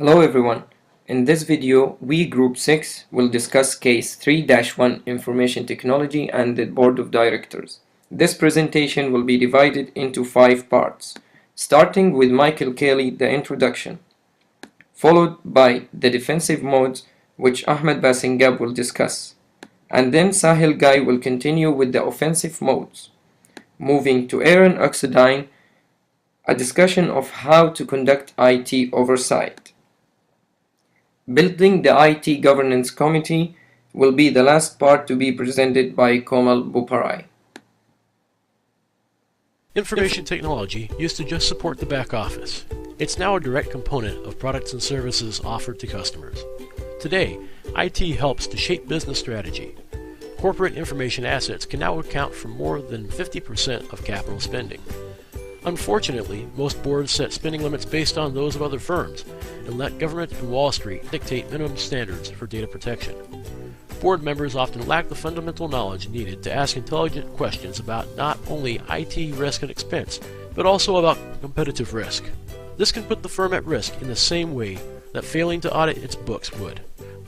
Hello everyone. In this video, we Group 6 will discuss Case 3-1 Information Technology and the Board of Directors. This presentation will be divided into 5 parts, starting with Michael Kelly, the introduction, followed by the defensive modes, which Ahmed Basingab will discuss, and then Sahil Ghai will continue with the offensive modes, moving to Aaron Oxendine, a discussion of how to conduct IT oversight. Building the IT Governance Committee will be the last part to be presented by Komal Boparai. Information technology used to just support the back office. It's now a direct component of products and services offered to customers. Today, IT helps to shape business strategy. Corporate information assets can now account for more than 50% of capital spending. Unfortunately, most boards set spending limits based on those of other firms and let government and Wall Street dictate minimum standards for data protection. Board members often lack the fundamental knowledge needed to ask intelligent questions about not only IT risk and expense, but also about competitive risk. This can put the firm at risk in the same way that failing to audit its books would.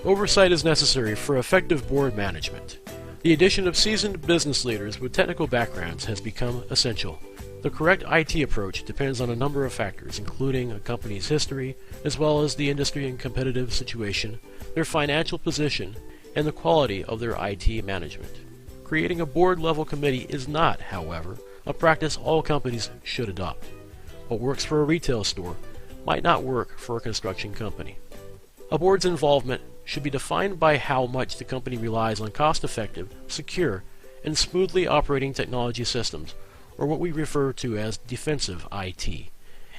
Oversight is necessary for effective board management. The addition of seasoned business leaders with technical backgrounds has become essential. The correct IT approach depends on a number of factors, including a company's history, as well as the industry and competitive situation, their financial position, and the quality of their IT management. Creating a board-level committee is not, however, a practice all companies should adopt. What works for a retail store might not work for a construction company. A board's involvement should be defined by how much the company relies on cost-effective, secure, and smoothly operating technology systems, or what we refer to as defensive IT,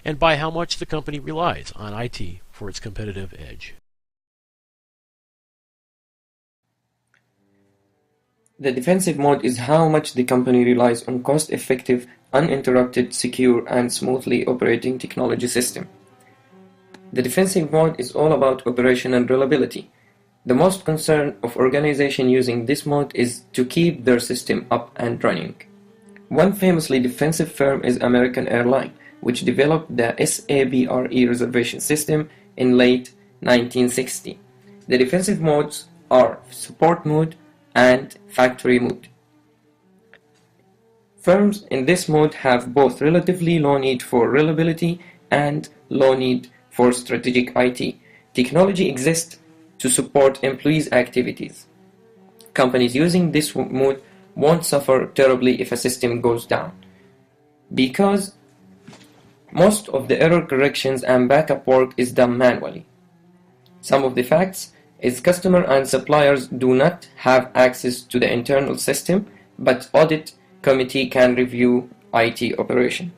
and by how much the company relies on IT for its competitive edge. The defensive mode is how much the company relies on cost-effective, uninterrupted, secure, and smoothly operating technology system. The defensive mode is all about operation and reliability. The most concern of organization using this mode is to keep their system up and running. One famously defensive firm is American Airlines, which developed the SABRE reservation system in late 1960. The defensive modes are support mode and factory mode. Firms in this mode have both relatively low need for reliability and low need for strategic IT. Technology exists to support employees' activities. Companies using this mode won't suffer terribly if a system goes down, because most of the error corrections and backup work is done manually. Some of the facts is customer and suppliers do not have access to the internal system, but audit committee can review IT operation.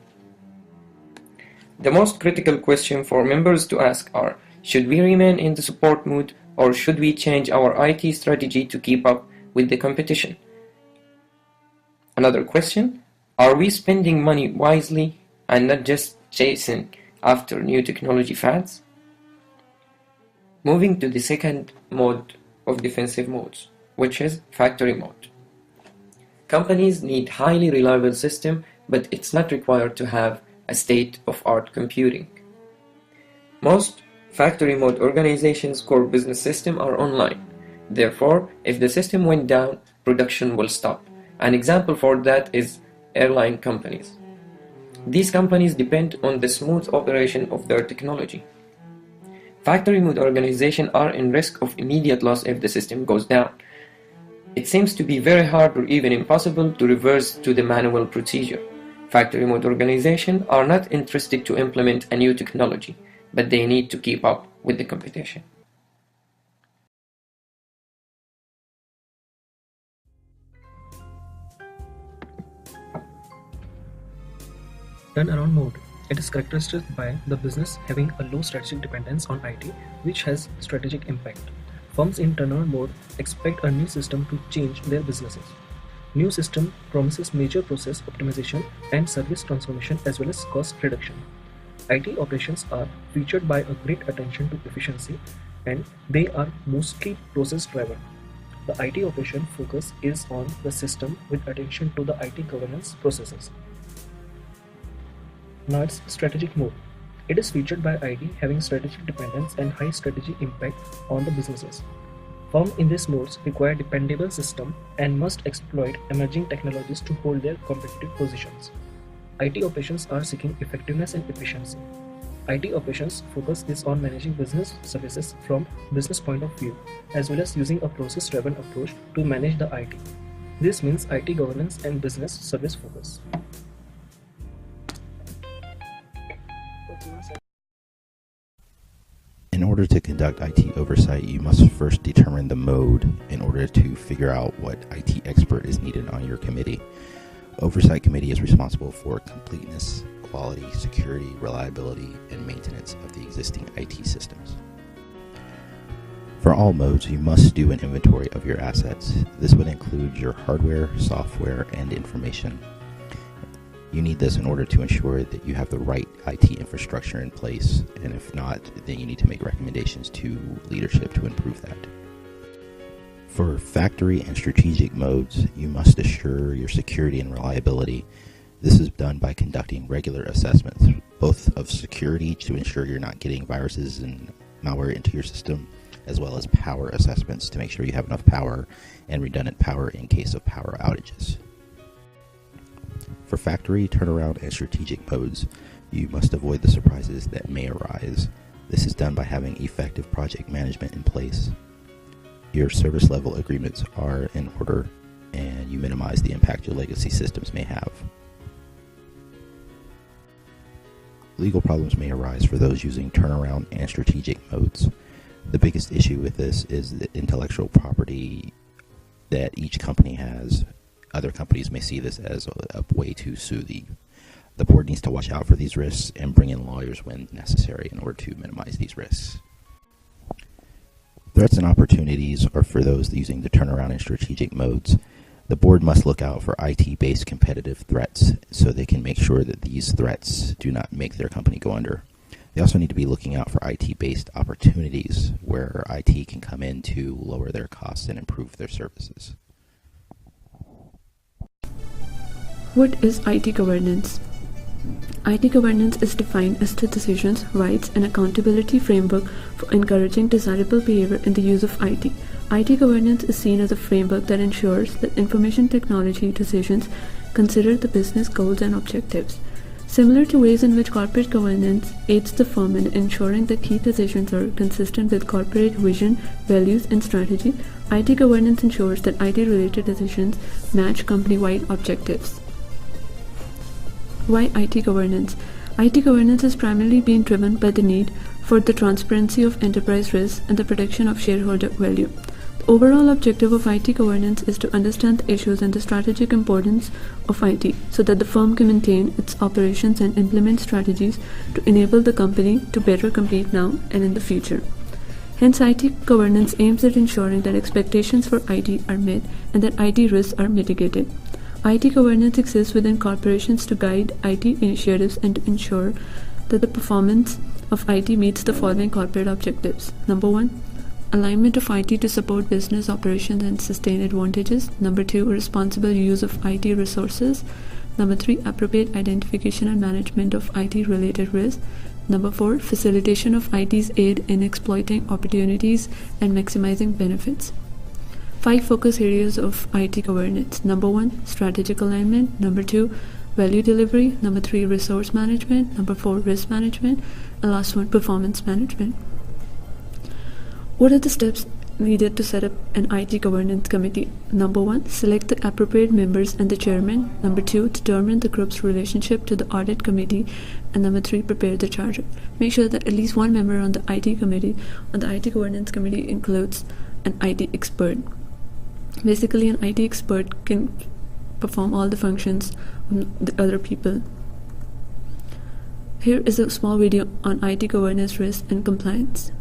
The most critical question for members to ask are, should we remain in the support mode or should we change our IT strategy to keep up with the competition? Another question, are we spending money wisely and not just chasing after new technology fads? Moving to the second mode of defensive modes, which is factory mode. Companies need highly reliable system, but it's not required to have a state-of-art computing. Most factory mode organizations' core business system are online. Therefore, if the system went down, production will stop. An example for that is airline companies. These companies depend on the smooth operation of their technology. Factory mode organizations are in risk of immediate loss if the system goes down. It seems to be very hard or even impossible to reverse to the manual procedure. Factory mode organizations are not interested to implement a new technology, but they need to keep up with the competition. Turnaround mode. It is characterized by the business having a low strategic dependence on IT, which has strategic impact. Firms in turnaround mode expect a new system to change their businesses. New system promises major process optimization and service transformation as well as cost reduction. IT operations are featured by a great attention to efficiency, and they are mostly process driven. The IT operation focus is on the system with attention to the IT governance processes. Now it's strategic mode. It is featured by IT having strategic dependence and high strategic impact on the businesses. Firms in this modes require dependable systems and must exploit emerging technologies to hold their competitive positions. IT operations are seeking effectiveness and efficiency. IT operations focus is on managing business services from business point of view, as well as using a process-driven approach to manage the IT. This means IT governance and business service focus. In order to conduct IT oversight, you must first determine the mode in order to figure out what IT expert is needed on your committee. Oversight committee is responsible for completeness, quality, security, reliability, and maintenance of the existing IT systems. For all modes, you must do an inventory of your assets. This would include your hardware, software, and information. You need this in order to ensure that you have the right IT infrastructure in place, and if not, then you need to make recommendations to leadership to improve that. For factory and strategic modes, you must assure your security and reliability. This is done by conducting regular assessments, both of security to ensure you're not getting viruses and malware into your system, as well as power assessments to make sure you have enough power and redundant power in case of power outages. For factory, turnaround, and strategic modes, you must avoid the surprises that may arise. This is done by having effective project management in place. Your service level agreements are in order, and you minimize the impact your legacy systems may have. Legal problems may arise for those using turnaround and strategic modes. The biggest issue with this is the intellectual property that each company has. Other companies may see this as a way to sue the board needs to watch out for these risks and bring in lawyers when necessary in order to minimize these risks. Threats and opportunities are for those using the turnaround and strategic modes. The board must look out for IT-based competitive threats so they can make sure that these threats do not make their company go under. They also need to be looking out for IT-based opportunities where IT can come in to lower their costs and improve their services. What is IT governance? IT governance is defined as the decisions, rights, and accountability framework for encouraging desirable behavior in the use of IT. IT governance is seen as a framework that ensures that information technology decisions consider the business goals and objectives. Similar to ways in which corporate governance aids the firm in ensuring that key decisions are consistent with corporate vision, values, and strategy, IT governance ensures that IT-related decisions match company-wide objectives. Why IT governance? IT governance has primarily been driven by the need for the transparency of enterprise risk and the protection of shareholder value. The overall objective of IT governance is to understand the issues and the strategic importance of IT so that the firm can maintain its operations and implement strategies to enable the company to better compete now and in the future. Hence, IT governance aims at ensuring that expectations for IT are met and that IT risks are mitigated. IT governance exists within corporations to guide IT initiatives and to ensure that the performance of IT meets the following corporate objectives. Number 1, alignment of IT to support business operations and sustain advantages. Number 2, responsible use of IT resources. Number 3, appropriate identification and management of IT-related risks. Number 4, facilitation of IT's aid in exploiting opportunities and maximizing benefits. 5 focus areas of IT governance. Number 1, strategic alignment. Number 2, value delivery. Number 3, resource management. Number 4, risk management. And last one, performance management. What are the steps needed to set up an IT governance committee? Number 1, select the appropriate members and the chairman. Number 2, determine the group's relationship to the audit committee. And number 3, prepare the charter. Make sure that at least one member on the IT committee, on the IT governance committee, includes an IT expert. Basically, an IT expert can perform all the functions of the other people. Here is a small video on IT governance, risk, and compliance.